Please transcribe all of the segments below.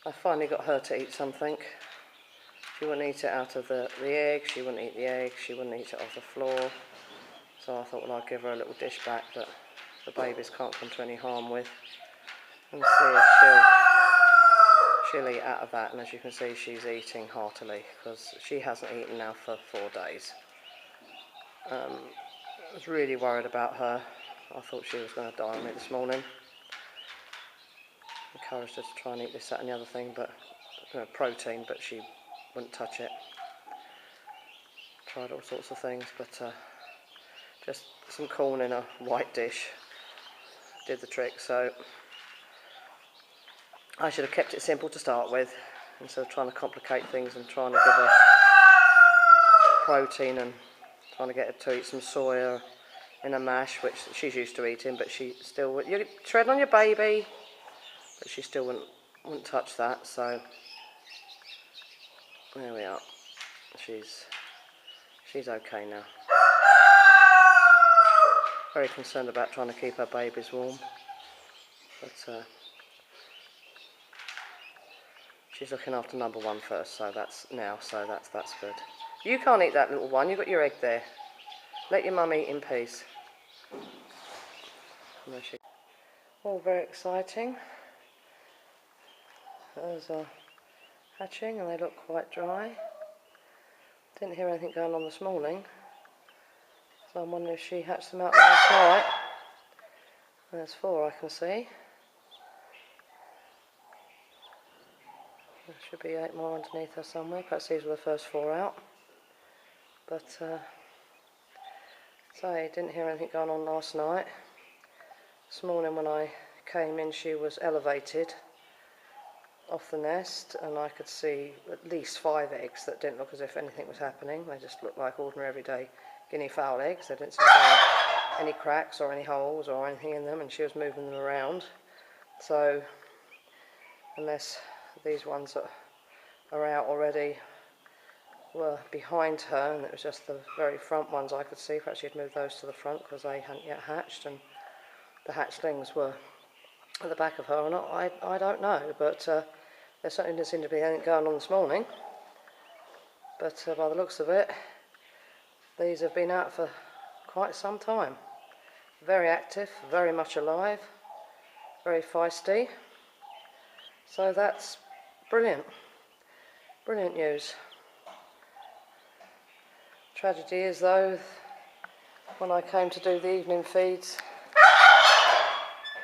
I finally got her to eat something. She wouldn't eat it out of the egg, she wouldn't eat the egg, she wouldn't eat it off the floor. So I thought, well, I'd give her a little dish back that the babies can't come to any harm with, and see if she'll eat out of that. And as you can see, she's eating heartily, because she hasn't eaten now for 4 days. I was really worried about her. I thought she was going to die on me this morning. Encouraged her to try and eat this, that and the other thing, but protein, but she wouldn't touch it. Tried all sorts of things, but just some corn in a white dish did the trick. So I should have kept it simple to start with, instead of trying to complicate things and trying to give her protein and trying to get her to eat some soya in a mash, which she's used to eating, but she still would. You tread on your baby, but she still wouldn't touch that. So there we are. She's okay now. Very concerned about trying to keep her babies warm, but she's looking after number one first, so that's good. You can't eat that little one, you've got your egg there. Let your mum eat in peace. All very exciting. Those are hatching and they look quite dry. Didn't hear anything going on this morning, so I'm wondering if she hatched them out last night. There's 4 I can see. There should be 8 more underneath her somewhere. Perhaps these were the first 4 out. But I didn't hear anything going on last night. This morning when I came in, she was elevated off the nest, and I could see at least 5 eggs that didn't look as if anything was happening. They just looked like ordinary everyday guinea fowl eggs. They didn't seem to have any cracks or any holes or anything in them, and she was moving them around. So unless these ones that are out already were behind her and it was just the very front ones I could see, perhaps she'd moved those to the front because they hadn't yet hatched and the hatchlings were at the back of her or not, I don't know, but there certainly didn't seem to be anything going on this morning. But by the looks of it, these have been out for quite some time. Very active, very much alive, very feisty. So that's brilliant. Brilliant news. Tragedy is, though, when I came to do the evening feeds,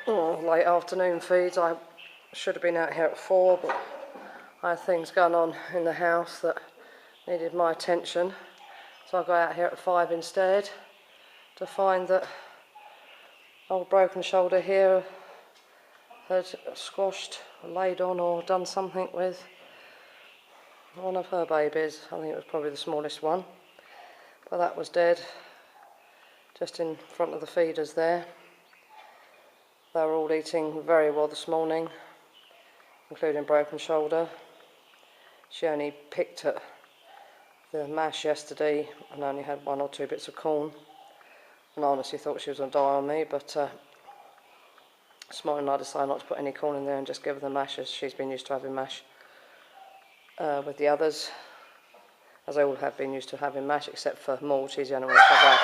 or late afternoon feeds, I should have been out here at 4, but I had things going on in the house that needed my attention. So I got out here at 5 instead, to find that old broken shoulder here had squashed, laid on or done something with one of her babies. I think it was probably the smallest one, but that was dead just in front of the feeders there. They were all eating very well this morning, including broken shoulder. She only picked at the mash yesterday and only had 1 or 2 bits of corn, and I honestly thought she was going to die on me, but this morning I decided not to put any corn in there and just give her the mash, as she's been used to having mash with the others, as they all have been used to having mash, except for Maud. She's the only one that's ever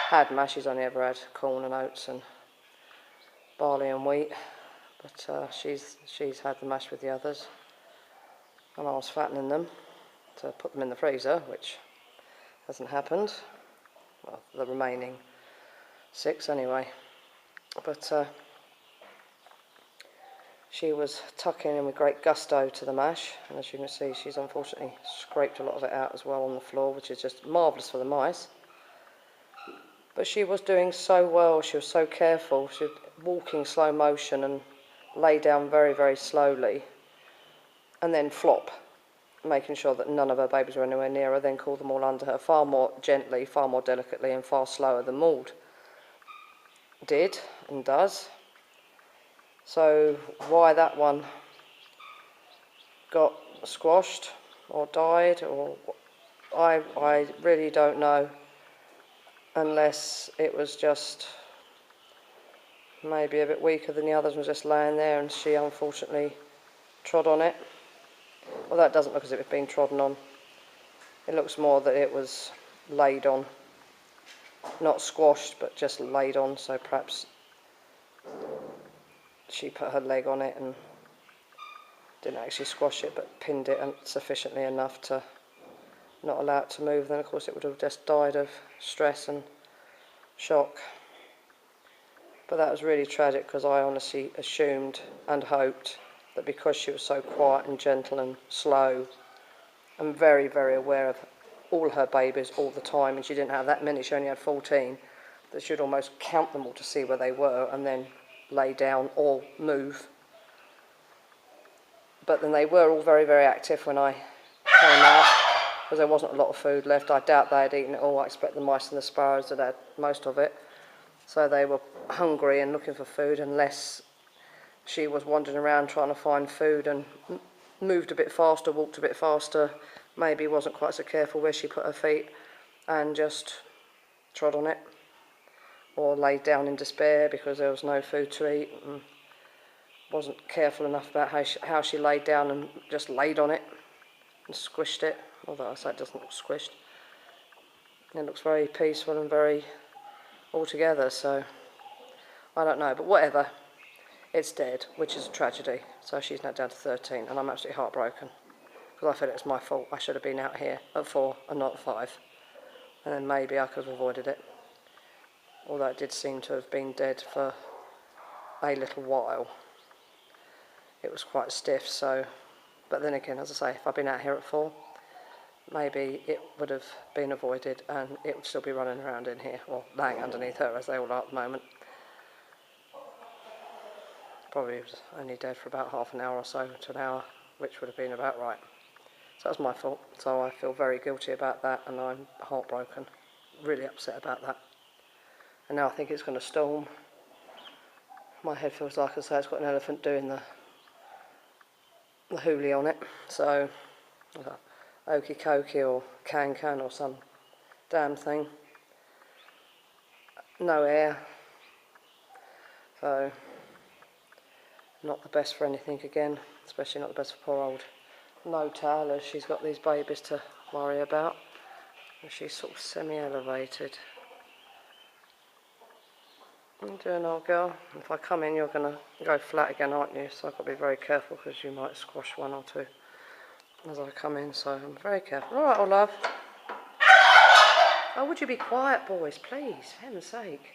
had mash. She's only ever had corn and oats and barley and wheat, but she's had the mash with the others, and I was fattening them to put them in the freezer, which hasn't happened. Well, the remaining 6 anyway, but she was tucking in with great gusto to the mash, and as you can see, she's unfortunately scraped a lot of it out as well on the floor, which is just marvellous for the mice. But she was doing so well, she was so careful. She was walking slow motion and lay down very, very slowly, and then flop, making sure that none of her babies were anywhere near her, then call them all under her far more gently, far more delicately, and far slower than Maud did and does. So why that one got squashed or died, or I really don't know, unless it was just maybe a bit weaker than the others and was just laying there, and she unfortunately trod on it. Although it doesn't look as if it's been trodden on. It looks more that it was laid on. Not squashed, but just laid on, so perhaps she put her leg on it and didn't actually squash it, but pinned it sufficiently enough to not allow it to move. Then of course it would have just died of stress and shock. But that was really tragic, because I honestly assumed and hoped that because she was so quiet and gentle and slow and very, very aware of all her babies all the time, and she didn't have that many, she only had 14, that she'd almost count them all to see where they were and then lay down or move. But then they were all very, very active when I came out, because there wasn't a lot of food left. I doubt they had eaten it all. I expect the mice and the sparrows had had most of it. So they were hungry and looking for food, unless she was wandering around trying to find food and moved a bit faster, walked a bit faster, maybe wasn't quite so careful where she put her feet and just trod on it, or laid down in despair because there was no food to eat, and wasn't careful enough about how she laid down and just laid on it and squished it. Although I say it doesn't look squished. It looks very peaceful and very all together, so I don't know, but whatever. It's dead, which is a tragedy. So she's now down to 13, and I'm absolutely heartbroken, because I feel it's my fault. I should have been out here at 4 and not 5, and then maybe I could have avoided it. Although it did seem to have been dead for a little while. It was quite stiff, so, but then again, as I say, if I'd been out here at 4, maybe it would have been avoided and it would still be running around in here, or laying underneath her as they all are at the moment. Probably was only dead for about half an hour or so to an hour, which would have been about right. So that's my fault, so I feel very guilty about that, and I'm heartbroken, really upset about that. And now I think it's going to storm. My head feels like, I say, it's got an elephant doing the hoolie on it, so okie dokie or can or some damn thing. No air, so not the best for anything again, especially not the best for poor old No Tail, as she's got these babies to worry about, and she's sort of semi-elevated. What are you doing, old girl? If I come in, you're going to go flat again, aren't you? So I've got to be very careful, because you might squash one or two as I come in, so I'm very careful. All right, old love. Oh, would you be quiet, boys, please, for heaven's sake.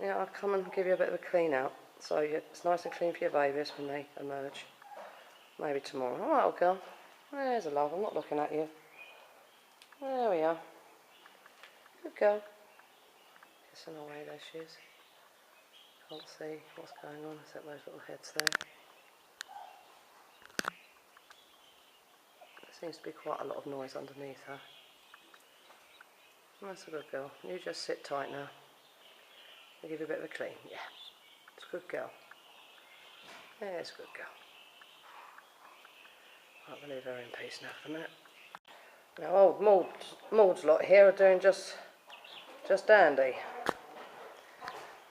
Yeah, I'll come and give you a bit of a clean out, so it's nice and clean for your babies when they emerge. Maybe tomorrow. All right, old girl. There's a love. I'm not looking at you. There we are. Good girl. Kissing away, there she is. Can't see what's going on except those little heads there. There seems to be quite a lot of noise underneath her. That's a good girl. You just sit tight now. I'll give you a bit of a clean. Yeah. It's a good girl. Yeah, it's a good girl. I'll leave her in peace now for a minute. Now old Maud's lot here are doing just dandy.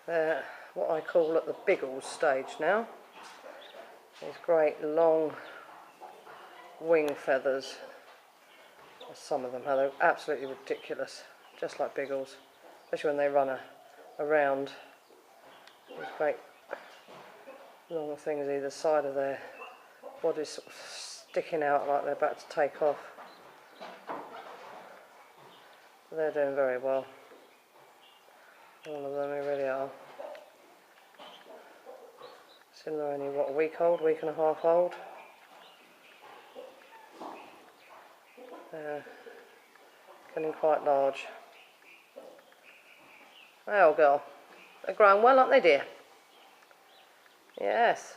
They're what I call at the Biggles stage now. These great long wing feathers. Some of them are absolutely ridiculous, just like Biggles, especially when they run around. These great long things either side of their bodies sort of sticking out like they're about to take off. They're doing very well. All of them, they really are. Some are only, what, a week old, week and a half old. They're getting quite large. Hey, old girl. They're growing well, aren't they, dear? Yes.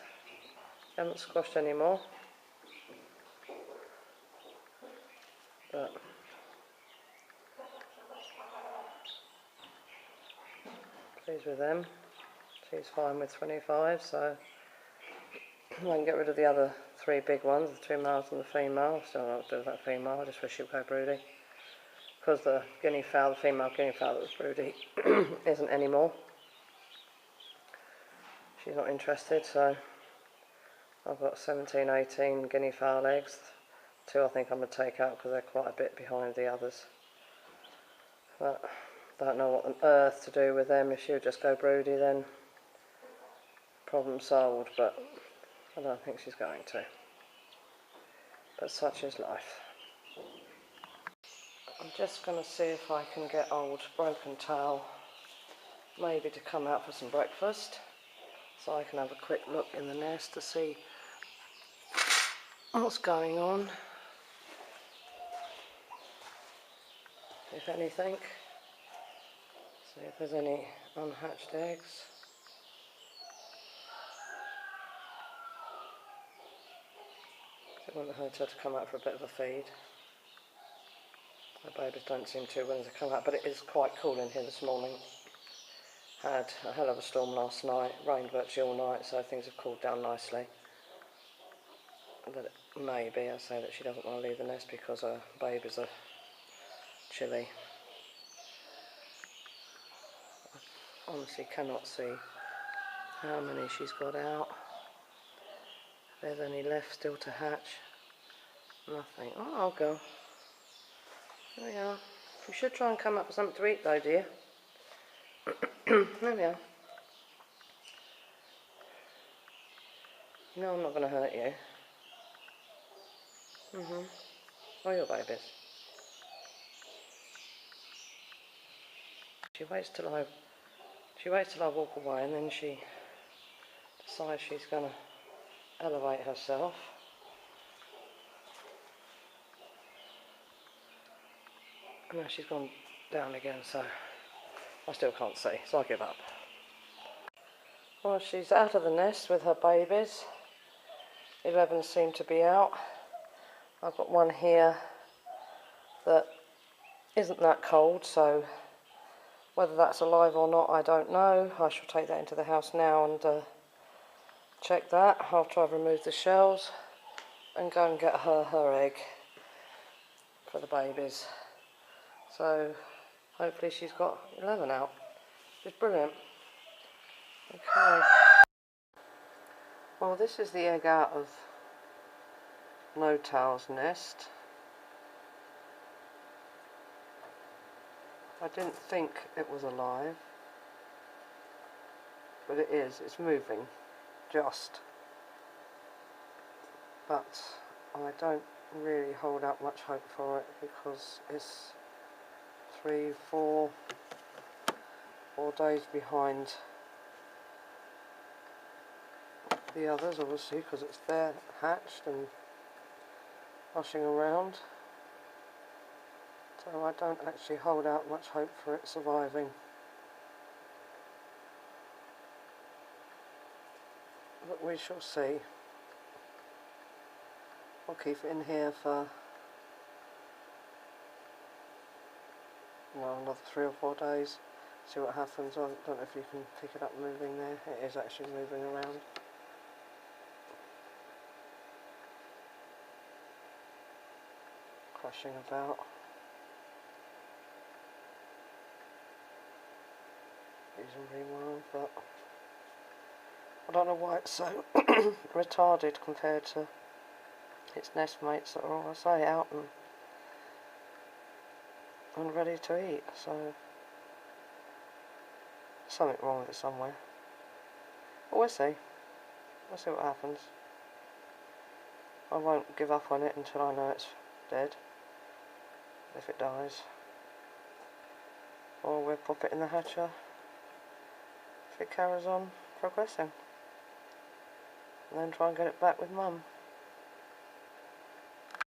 Haven't squashed any more. But pleased with them. She's fine with 25, so I can get rid of the other 3 big ones, the 2 males and the female. Still not do that female, I just wish she would go broody. Because the guinea fowl, the female guinea fowl that was broody, isn't anymore. She's not interested, so I've got 17, 18 guinea fowl eggs. 2 I think I'm going to take out because they're quite a bit behind the others. But I don't know what on earth to do with them. If she'll just go broody, then problem solved, but I don't think she's going to. But such is life. I'm just going to see if I can get old Broken Tail maybe to come out for some breakfast, so I can have a quick look in the nest to see what's going on, if anything. See if there's any unhatched eggs. I want her to come out for a bit of a feed. The babies don't seem too willing to come out, but it is quite cool in here this morning. Had a hell of a storm last night, rained virtually all night, so things have cooled down nicely. But it may be, I say that she doesn't want to leave the nest because her babies are chilly. I honestly cannot see how many she's got out. If there's any left still to hatch. Nothing. Oh, I'll go. There we are. You should try and come up with something to eat though, dear. There we are. No, I'm not going to hurt you. Oh, your babies. She waits till I walk away, and then she decides she's going to elevate herself. And now she's gone down again, so I still can't see, so I give up. Well, she's out of the nest with her babies. 11 seem to be out. I've got one here that isn't that cold, so whether that's alive or not, I don't know. I shall take that into the house now and check that after I've removed the shells and go and get her egg for the babies. So hopefully she's got 11 out, which is brilliant. Okay. Well, this is the egg out of No Tail's nest. I didn't think it was alive, but it is. It's moving, just. But I don't really hold out much hope for it because it's 4 days behind the others, obviously, because it's there hatched and rushing around. So I don't actually hold out much hope for it surviving. But we shall see. I'll keep it in here for another 3 or 4 days. See what happens. I don't know if you can pick it up moving there. It is actually moving around. Crashing about. Reasonably well, but I don't know why it's so retarded compared to its nest mates that are all, I say, out and ready to eat. So there's something wrong with it somewhere. But we'll see. We'll see what happens. I won't give up on it until I know it's dead, if it dies. Or we'll pop it in the hatcher if it carries on progressing. And then try and get it back with Mum.